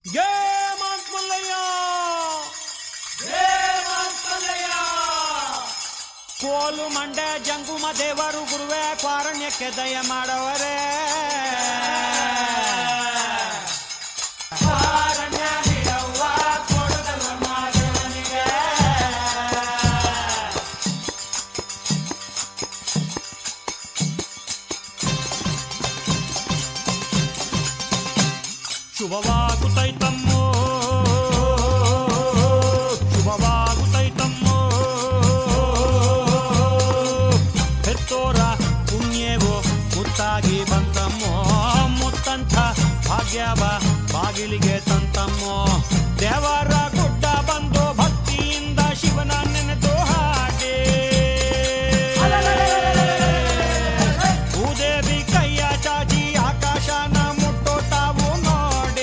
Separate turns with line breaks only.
ಗೆ ಮಾಂತ್ಮಲ್ಲಯ್ಯ ಕೋಲು ಮಂಡೆ ಜಂಗುಮ ದೇವರು ಗುರುವೆ ಕಾರಣ್ಯಕ್ಕೆ ದಯ ಮಾಡವರೇ ಶುಭವಾಗುತ್ತೈತಮ್ಮೋ ಶುಭವಾಗುತ್ತೈತಮ್ಮೋ ಹೆತ್ತೋರ ಪುಣ್ಯವೋ ಮುತ್ತಾಗಿ ಬಂತಮ್ಮೋ ಮುತ್ತಂಥ ಭಾಗ್ಯವ ಬಾಗಿಲಿಗೆ ತಂತಮ್ಮೋ ದೇವರ